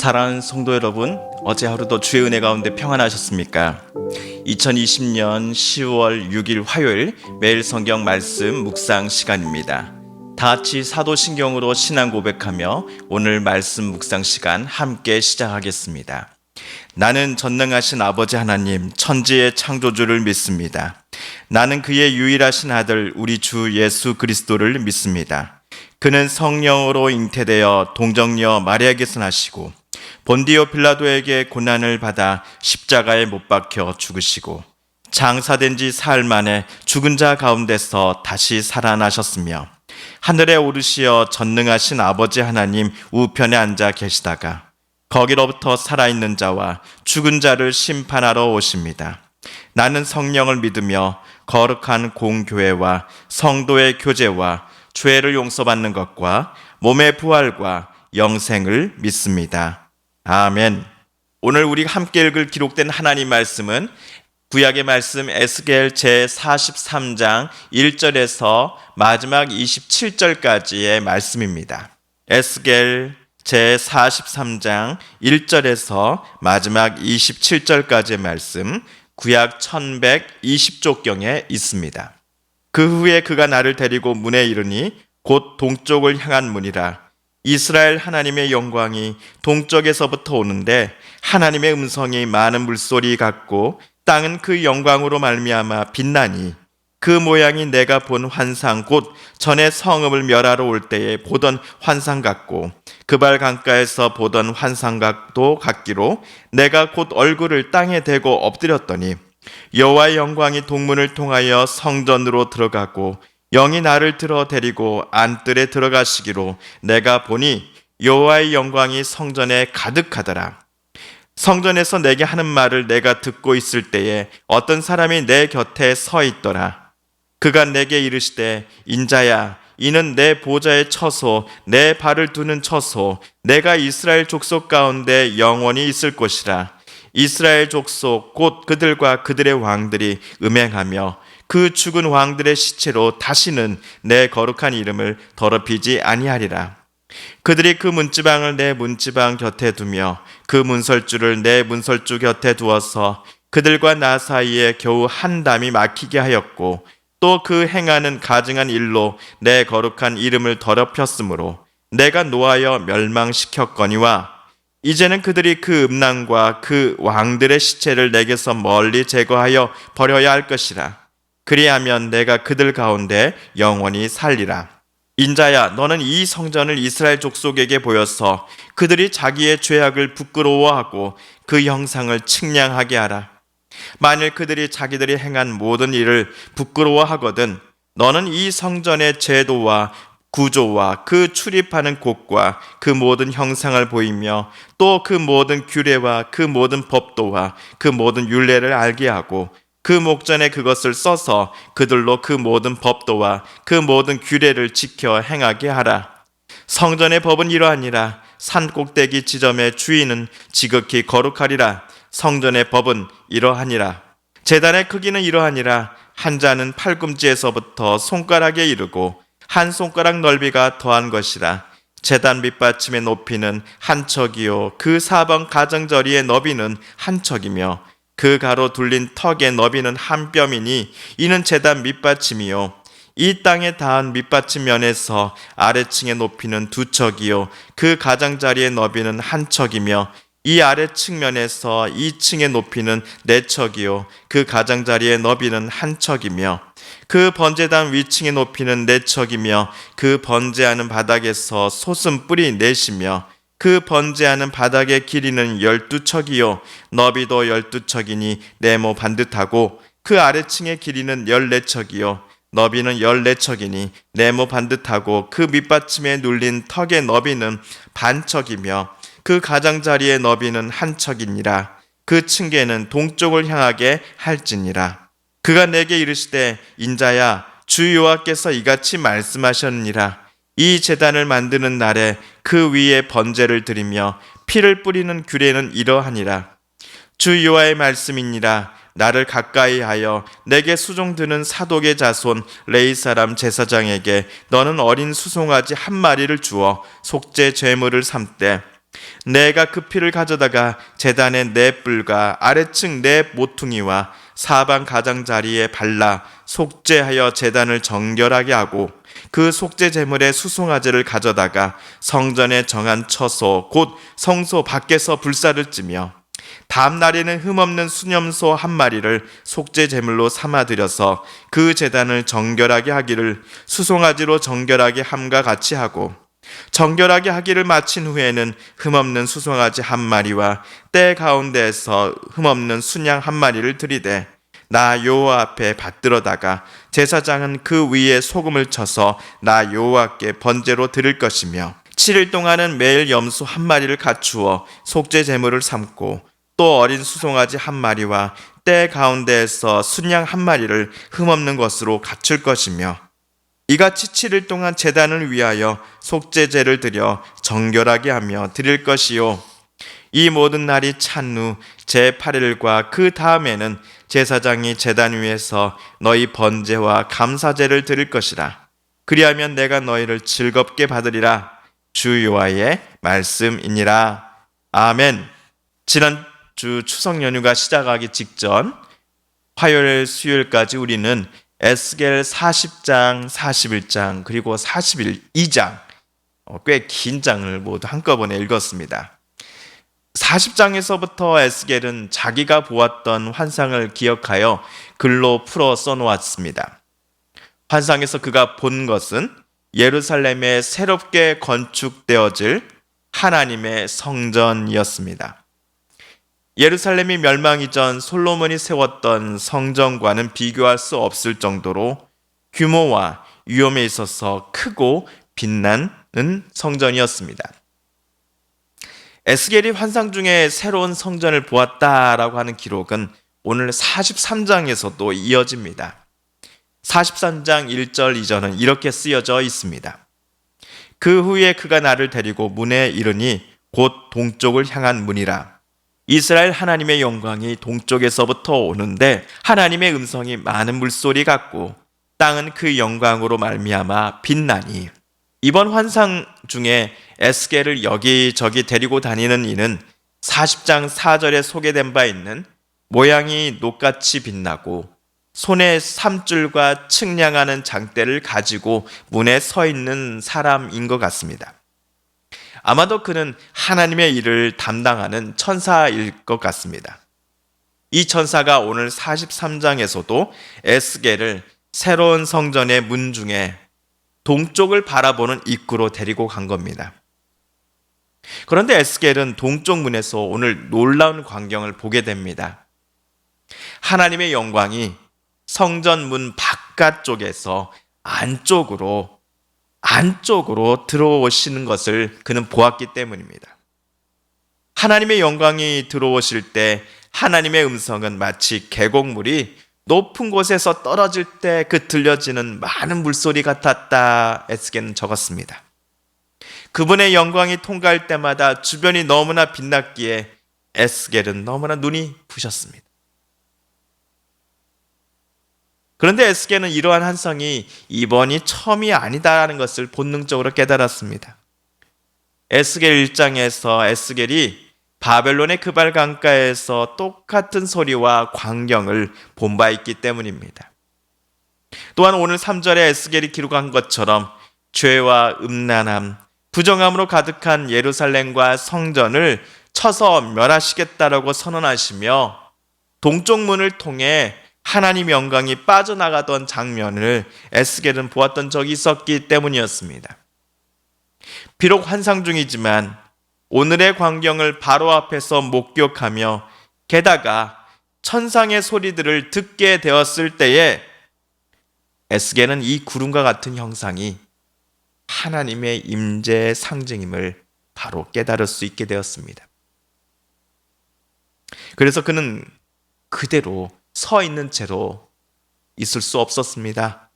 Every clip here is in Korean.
사랑하는 성도 여러분, 어제 하루도 주의 은혜 가운데 평안하셨습니까? 2020년 10월 6일 화요일 매일 성경 말씀 묵상 시간입니다. 다 같이 사도신경으로 신앙 고백하며 오늘 말씀 묵상 시간 함께 시작하겠습니다. 나는 전능하신 아버지 하나님 천지의 창조주를 믿습니다. 나는 그의 유일하신 아들 우리 주 예수 그리스도를 믿습니다. 그는 성령으로 잉태되어 동정녀 마리아에게서 나시고 본디오 빌라도에게 고난을 받아 십자가에 못 박혀 죽으시고 장사된 지 사흘 만에 죽은 자 가운데서 다시 살아나셨으며 하늘에 오르시어 전능하신 아버지 하나님 우편에 앉아 계시다가 거기로부터 살아있는 자와 죽은 자를 심판하러 오십니다. 나는 성령을 믿으며 거룩한 공교회와 성도의 교제와 죄를 용서받는 것과 몸의 부활과 영생을 믿습니다. 아멘. 오늘 우리가 함께 읽을 기록된 하나님 말씀은 구약의 말씀 에스겔 제43장 1절에서 마지막 27절까지의 말씀입니다. 에스겔 제43장 1절에서 마지막 27절까지의 말씀, 구약 1120쪽경에 있습니다. 그 후에 그가 나를 데리고 문에 이르니 곧 동쪽을 향한 문이라. 이스라엘 하나님의 영광이 동쪽에서부터 오는데 하나님의 음성이 많은 물소리 같고 땅은 그 영광으로 말미암아 빛나니 그 모양이 내가 본 환상 곧 전에 성읍을 멸하러 올 때에 보던 환상 같고 그발 강가에서 보던 환상각도 같기로 내가 곧 얼굴을 땅에 대고 엎드렸더니 여호와의 영광이 동문을 통하여 성전으로 들어가고 영이 나를 들어 데리고 안뜰에 들어가시기로 내가 보니 여호와의 영광이 성전에 가득하더라. 성전에서 내게 하는 말을 내가 듣고 있을 때에 어떤 사람이 내 곁에 서 있더라. 그가 내게 이르시되 인자야 이는 내 보좌의 처소 내 발을 두는 처소 내가 이스라엘 족속 가운데 영원히 있을 곳이라. 이스라엘 족속 곧 그들과 그들의 왕들이 음행하며 그 죽은 왕들의 시체로 다시는 내 거룩한 이름을 더럽히지 아니하리라. 그들이 그 문지방을 내 문지방 곁에 두며 그 문설주를 내 문설주 곁에 두어서 그들과 나 사이에 겨우 한 담이 막히게 하였고 또 그 행하는 가증한 일로 내 거룩한 이름을 더럽혔으므로 내가 노하여 멸망시켰거니와 이제는 그들이 그 음란과 그 왕들의 시체를 내게서 멀리 제거하여 버려야 할 것이라. 그리하면 내가 그들 가운데 영원히 살리라. 인자야 너는 이 성전을 이스라엘 족속에게 보여서 그들이 자기의 죄악을 부끄러워하고 그 형상을 측량하게 하라. 만일 그들이 자기들이 행한 모든 일을 부끄러워하거든 너는 이 성전의 제도와 구조와 그 출입하는 곳과 그 모든 형상을 보이며 또 그 모든 규례와 그 모든 법도와 그 모든 율례를 알게 하고 그 목전에 그것을 써서 그들로 그 모든 법도와 그 모든 규례를 지켜 행하게 하라. 성전의 법은 이러하니라. 산 꼭대기 지점의 주인은 지극히 거룩하리라. 성전의 법은 이러하니라. 제단의 크기는 이러하니라. 한 자는 팔꿈치에서부터 손가락에 이르고 한 손가락 넓이가 더한 것이라. 제단 밑받침의 높이는 한 척이요 그 사방 가정저리의 너비는 한 척이며 그 가로 둘린 턱의 너비는 한 뼘이니 이는 제단 밑받침이요 이 땅에 닿은 밑받침 면에서 아래층의 높이는 두 척이요 그 가장자리의 너비는 한 척이며 이 아래 측면에서 이 층의 높이는 네 척이요 그 가장자리의 너비는 한 척이며 그 번제단 위층의 높이는 네 척이며 그 번제하는 바닥에서 솟은 뿔이 넷이며 그 번제하는 바닥의 길이는 12척이요 너비도 12척이니 네모 반듯하고 그 아래층의 길이는 14척이요 너비는 14척이니 네모 반듯하고 그 밑받침에 눌린 턱의 너비는 반척이며 그 가장자리의 너비는 한 척이니라. 그 층계는 동쪽을 향하게 할지니라. 그가 내게 이르시되 인자야 주 여호와께서 이같이 말씀하셨느니라. 이 제단을 만드는 날에 그 위에 번제를 드리며 피를 뿌리는 규례는 이러하니라. 주 여호와의 말씀이니라. 나를 가까이 하여 내게 수종드는 사독의 자손 레위 사람 제사장에게 너는 어린 수송아지 한 마리를 주어 속죄 제물을 삼되 내가 그 피를 가져다가 제단의 네 뿔과 아래층 네 모퉁이와 사방 가장자리에 발라 속죄하여 제단을 정결하게 하고 그 속죄 제물의 수송아지를 가져다가 성전에 정한 처소 곧 성소 밖에서 불사를 찌며 다음 날에는 흠없는 수념소 한 마리를 속죄 제물로 삼아 드려서 그 제단을 정결하게 하기를 수송아지로 정결하게 함과 같이 하고 정결하게 하기를 마친 후에는 흠없는 수송아지 한 마리와 때 가운데에서 흠없는 순양 한 마리를 들이되 나 여호와 앞에 받들어다가 제사장은 그 위에 소금을 쳐서 나 여호와께 번제로 드릴 것이며 7일 동안은 매일 염소 한 마리를 갖추어 속죄 제물을 삼고 또 어린 수송아지 한 마리와 때 가운데에서 순양 한 마리를 흠없는 것으로 갖출 것이며 이같이 7일 동안 제단을 위하여 속죄제를 드려 정결하게 하며 드릴 것이요 이 모든 날이 찬 후 제8일과 그 다음에는 제사장이 제단 위에서 너희 번제와 감사제를 드릴 것이라. 그리하면 내가 너희를 즐겁게 받으리라. 주 여호와의 말씀이니라. 아멘. 지난주 추석 연휴가 시작하기 직전 화요일 수요일까지 우리는 에스겔 40장, 41장 그리고 42장 꽤 긴 장을 모두 한꺼번에 읽었습니다. 40장에서부터 에스겔은 자기가 보았던 환상을 기억하여 글로 풀어 써놓았습니다. 환상에서 그가 본 것은 예루살렘에 새롭게 건축되어질 하나님의 성전이었습니다. 예루살렘이 멸망 이전 솔로몬이 세웠던 성전과는 비교할 수 없을 정도로 규모와 위엄에 있어서 크고 빛나는 성전이었습니다. 에스겔이 환상 중에 새로운 성전을 보았다라고 하는 기록은 오늘 43장에서도 이어집니다. 43장 1절 2절은 이렇게 쓰여져 있습니다. 그 후에 그가 나를 데리고 문에 이르니 곧 동쪽을 향한 문이라. 이스라엘 하나님의 영광이 동쪽에서부터 오는데 하나님의 음성이 많은 물소리 같고 땅은 그 영광으로 말미암아 빛나니. 이번 환상 중에 에스겔을 여기저기 데리고 다니는 이는 40장 4절에 소개된 바 있는 모양이 녹같이 빛나고 손에 삼줄과 측량하는 장대를 가지고 문에 서 있는 사람인 것 같습니다. 아마도 그는 하나님의 일을 담당하는 천사일 것 같습니다. 이 천사가 오늘 43장에서도 에스겔을 새로운 성전의 문 중에 동쪽을 바라보는 입구로 데리고 간 겁니다. 그런데 에스겔은 동쪽 문에서 오늘 놀라운 광경을 보게 됩니다. 하나님의 영광이 성전 문 바깥쪽에서 안쪽으로 들어오시는 것을 그는 보았기 때문입니다. 하나님의 영광이 들어오실 때 하나님의 음성은 마치 계곡물이 높은 곳에서 떨어질 때 그 들려지는 많은 물소리 같았다. 에스겔은 적었습니다. 그분의 영광이 통과할 때마다 주변이 너무나 빛났기에 에스겔은 너무나 눈이 부셨습니다. 그런데 에스겔은 이러한 환상이 이번이 처음이 아니다라는 것을 본능적으로 깨달았습니다. 에스겔 1장에서 에스겔이 바벨론의 그발 강가에서 똑같은 소리와 광경을 본 바 있기 때문입니다. 또한 오늘 3절에 에스겔이 기록한 것처럼 죄와 음란함, 부정함으로 가득한 예루살렘과 성전을 쳐서 멸하시겠다라고 선언하시며 동쪽 문을 통해 하나님 영광이 빠져나가던 장면을 에스겔은 보았던 적이 있었기 때문이었습니다. 비록 환상 중이지만 오늘의 광경을 바로 앞에서 목격하며 게다가 천상의 소리들을 듣게 되었을 때에 에스겔은 이 구름과 같은 형상이 하나님의 임재의 상징임을 바로 깨달을 수 있게 되었습니다. 그래서 그는 그대로 서 있는 채로 있을 수 없었습니다.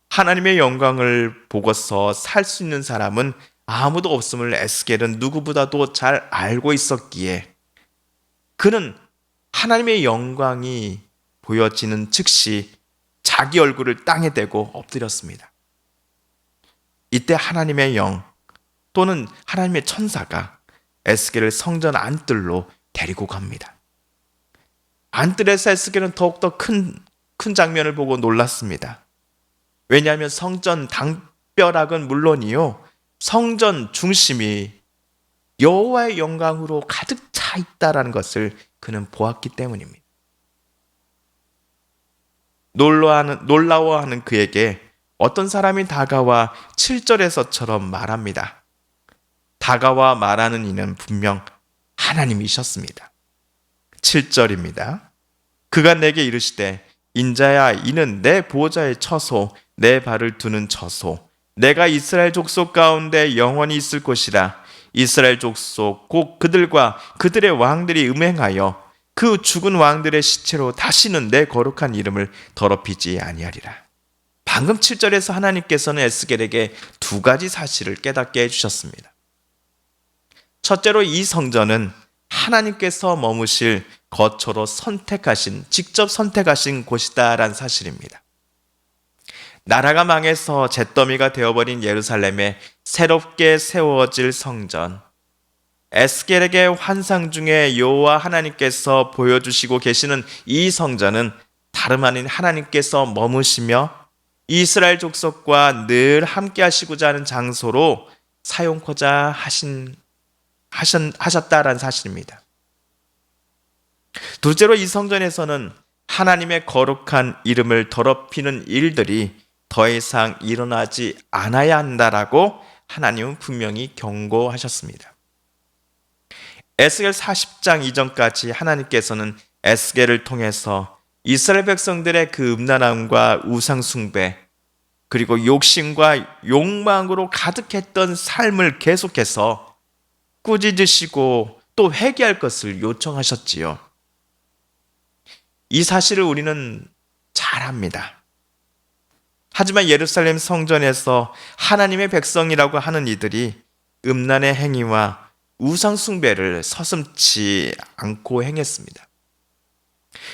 하나님의 영광을 보고서 살 수 있는 사람은 아무도 없음을 에스겔은 누구보다도 잘 알고 있었기에 그는 하나님의 영광이 보여지는 즉시 자기 얼굴을 땅에 대고 엎드렸습니다. 이때 하나님의 영 또는 하나님의 천사가 에스겔을 성전 안뜰로 데리고 갑니다. 안뜰에서 에스겔은 더욱더 큰 장면을 보고 놀랐습니다. 왜냐하면 성전 담벼락은 물론이요, 성전 중심이 여호와의 영광으로 가득 차 있다라는 것을 그는 보았기 때문입니다. 놀라워하는 그에게 어떤 사람이 다가와 7절에서처럼 말합니다. 다가와 말하는 이는 분명 하나님이셨습니다. 7절입니다. 그가 내게 이르시되 인자야, 이는 내 보호자의 처소, 내 발을 두는 처소, 내가 이스라엘 족속 가운데 영원히 있을 곳이라. 이스라엘 족속 곧 그들과 그들의 왕들이 음행하여 그 죽은 왕들의 시체로 다시는 내 거룩한 이름을 더럽히지 아니하리라. 방금 7절에서 하나님께서는 에스겔에게 두 가지 사실을 깨닫게 해주셨습니다. 첫째로 이 성전은 하나님께서 머무실 거처로 직접 선택하신 곳이다라는 사실입니다. 나라가 망해서 잿더미가 되어버린 예루살렘에 새롭게 세워질 성전, 에스겔에게 환상 중에 여호와 하나님께서 보여주시고 계시는 이 성전은 다름 아닌 하나님께서 머무시며 이스라엘 족속과 늘 함께 하시고자 하는 장소로 사용코자 하셨다라는 사실입니다. 둘째로 이 성전에서는 하나님의 거룩한 이름을 더럽히는 일들이 더 이상 일어나지 않아야 한다라고 하나님은 분명히 경고하셨습니다. 에스겔 40장 이전까지 하나님께서는 에스겔을 통해서 이스라엘 백성들의 그 음란함과 우상 숭배, 그리고 욕심과 욕망으로 가득했던 삶을 계속해서 꾸짖으시고 또 회개할 것을 요청하셨지요. 이 사실을 우리는 잘 압니다. 하지만 예루살렘 성전에서 하나님의 백성이라고 하는 이들이 음란의 행위와 우상 숭배를 서슴지 않고 행했습니다.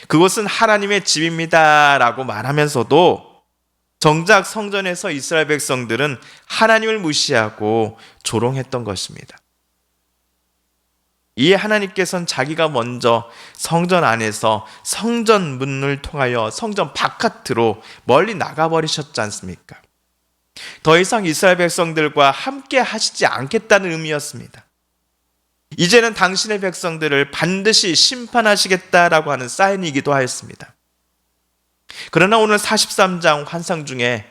그곳은 하나님의 집입니다라고 말하면서도 정작 성전에서 이스라엘 백성들은 하나님을 무시하고 조롱했던 것입니다. 이에 하나님께서는 자기가 먼저 성전 안에서 성전 문을 통하여 성전 바깥으로 멀리 나가버리셨지 않습니까? 더 이상 이스라엘 백성들과 함께 하시지 않겠다는 의미였습니다. 이제는 당신의 백성들을 반드시 심판하시겠다라고 하는 사인이기도 하였습니다. 그러나 오늘 43장 환상 중에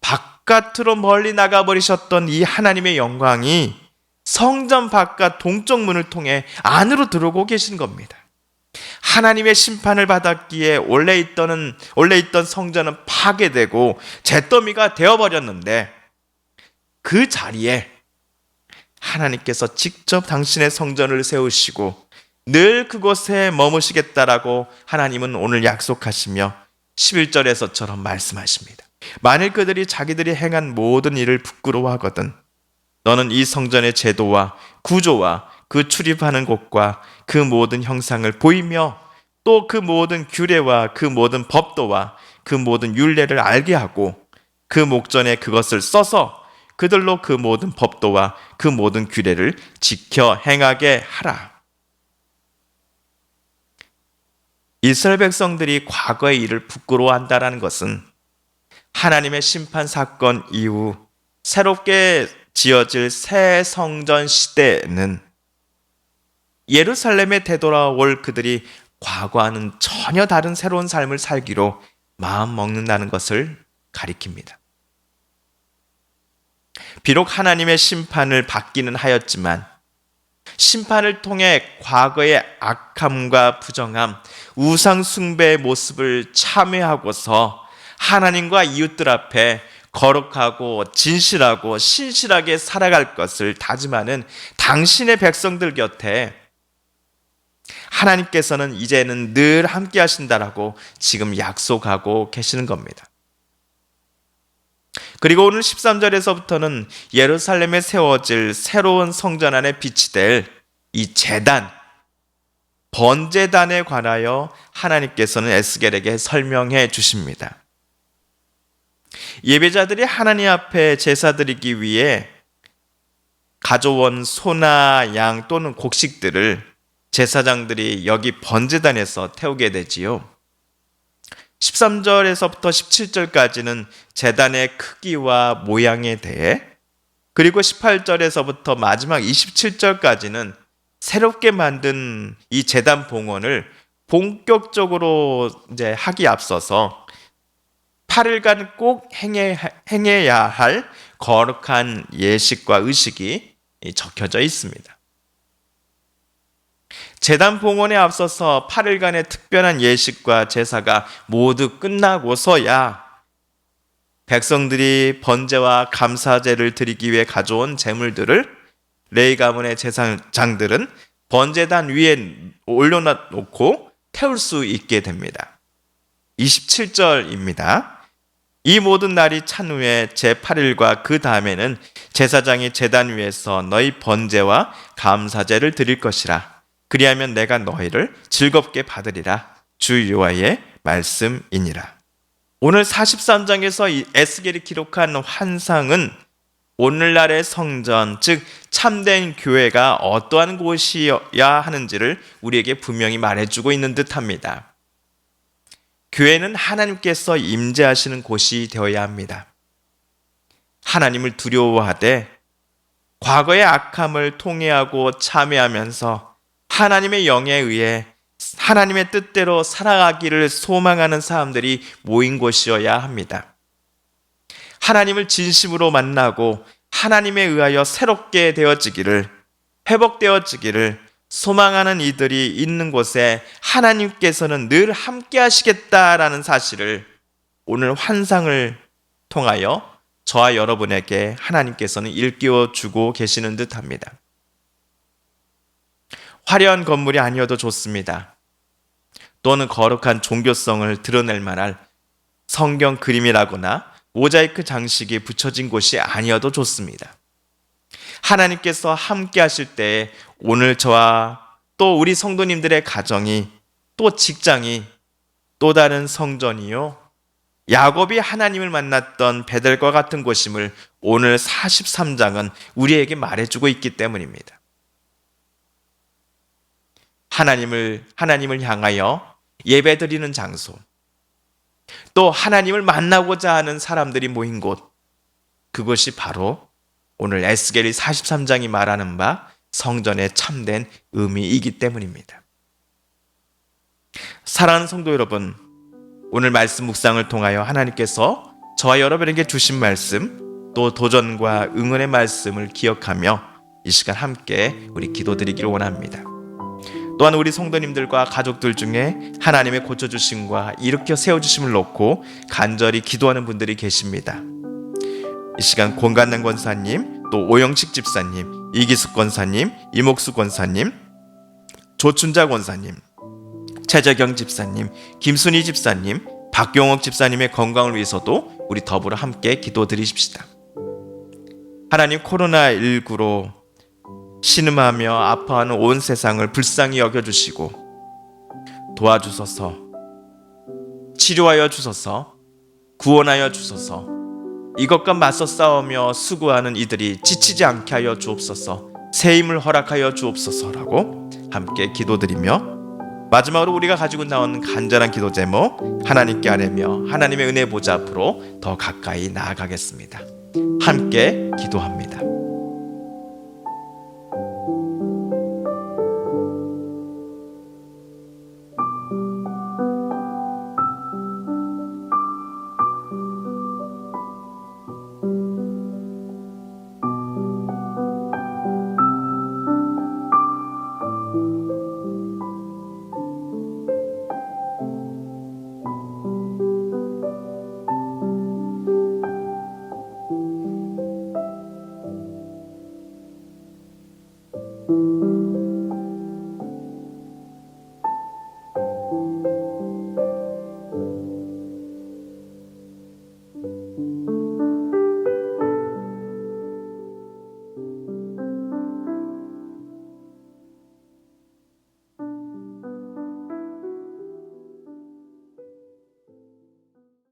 바깥으로 멀리 나가버리셨던 이 하나님의 영광이 성전 바깥 동쪽 문을 통해 안으로 들어오고 계신 겁니다. 하나님의 심판을 받았기에 원래 있던 성전은 파괴되고 잿더미가 되어버렸는데 그 자리에 하나님께서 직접 당신의 성전을 세우시고 늘 그곳에 머무시겠다라고 하나님은 오늘 약속하시며 11절에서처럼 말씀하십니다. 만일 그들이 자기들이 행한 모든 일을 부끄러워하거든 너는 이 성전의 제도와 구조와 그 출입하는 곳과 그 모든 형상을 보이며 또 그 모든 규례와 그 모든 법도와 그 모든 율례를 알게 하고 그 목전에 그것을 써서 그들로 그 모든 법도와 그 모든 규례를 지켜 행하게 하라. 이스라엘 백성들이 과거의 일을 부끄러워한다는 것은 하나님의 심판 사건 이후 새롭게 지어질 새 성전 시대에는 예루살렘에 되돌아올 그들이 과거와는 전혀 다른 새로운 삶을 살기로 마음 먹는다는 것을 가리킵니다. 비록 하나님의 심판을 받기는 하였지만 심판을 통해 과거의 악함과 부정함, 우상 숭배의 모습을 참회하고서 하나님과 이웃들 앞에 거룩하고 진실하고 신실하게 살아갈 것을 다짐하는 당신의 백성들 곁에 하나님께서는 이제는 늘 함께 하신다라고 지금 약속하고 계시는 겁니다. 그리고 오늘 13절에서부터는 예루살렘에 세워질 새로운 성전 안에 빛이 될 이 제단, 번제단에 관하여 하나님께서는 에스겔에게 설명해 주십니다. 예배자들이 하나님 앞에 제사 드리기 위해 가져온 소나 양 또는 곡식들을 제사장들이 여기 번제단에서 태우게 되지요. 13절에서부터 17절까지는 제단의 크기와 모양에 대해, 그리고 18절에서부터 마지막 27절까지는 새롭게 만든 이 제단 봉헌을 본격적으로 이제 하기 앞서서 8일간 꼭 행해야 할 거룩한 예식과 의식이 적혀져 있습니다. 제단 봉헌에 앞서서 8일간의 특별한 예식과 제사가 모두 끝나고서야 백성들이 번제와 감사제를 드리기 위해 가져온 제물들을 레위 가문의 제사장들은 번제단 위에 올려놓고 태울 수 있게 됩니다. 27절입니다. 이 모든 날이 찬 후에 제8일과 그 다음에는 제사장이 제단 위에서 너희 번제와 감사제를 드릴 것이라. 그리하면 내가 너희를 즐겁게 받으리라. 주 여호와의 말씀이니라. 오늘 43장에서 이 에스겔이 기록한 환상은 오늘날의 성전, 즉 참된 교회가 어떠한 곳이어야 하는지를 우리에게 분명히 말해주고 있는 듯합니다. 교회는 하나님께서 임재하시는 곳이 되어야 합니다. 하나님을 두려워하되 과거의 악함을 통회하고 참회하면서 하나님의 영에 의해 하나님의 뜻대로 살아가기를 소망하는 사람들이 모인 곳이어야 합니다. 하나님을 진심으로 만나고 하나님에 의하여 새롭게 되어지기를, 회복되어지기를 소망하는 이들이 있는 곳에 하나님께서는 늘 함께 하시겠다라는 사실을 오늘 환상을 통하여 저와 여러분에게 하나님께서는 일깨워 주고 계시는 듯합니다. 화려한 건물이 아니어도 좋습니다. 또는 거룩한 종교성을 드러낼 만한 성경 그림이라거나 모자이크 장식이 붙여진 곳이 아니어도 좋습니다. 하나님께서 함께 하실 때에 오늘 저와 또 우리 성도님들의 가정이, 또 직장이 또 다른 성전이요, 야곱이 하나님을 만났던 베델과 같은 곳임을 오늘 43장은 우리에게 말해주고 있기 때문입니다. 하나님을 향하여 예배드리는 장소, 또 하나님을 만나고자 하는 사람들이 모인 곳, 그것이 바로 오늘 에스겔이 43장이 말하는 바 성전의 참된 의미이기 때문입니다. 사랑하는 성도 여러분, 오늘 말씀 묵상을 통하여 하나님께서 저와 여러분에게 주신 말씀, 또 도전과 응원의 말씀을 기억하며 이 시간 함께 우리 기도드리기를 원합니다. 또한 우리 성도님들과 가족들 중에 하나님의 고쳐주심과 일으켜 세워주심을 놓고 간절히 기도하는 분들이 계십니다. 이 시간 권간남 권사님, 또 오영식 집사님, 이기숙 권사님, 이목수 권사님, 조춘자 권사님, 최재경 집사님, 김순희 집사님, 박용옥 집사님의 건강을 위해서도 우리 더불어 함께 기도드리십시다. 하나님, 코로나19로 신음하며 아파하는 온 세상을 불쌍히 여겨주시고 도와주소서, 치료하여 주소서, 구원하여 주소서, 이것과 맞서 싸우며 수고하는 이들이 지치지 않게 하여 주옵소서, 새 힘을 허락하여 주옵소서라고 함께 기도드리며 마지막으로 우리가 가지고 나온 간절한 기도 제목 하나님께 아뢰며 하나님의 은혜 보좌 앞으로 더 가까이 나아가겠습니다. 함께 기도합니다.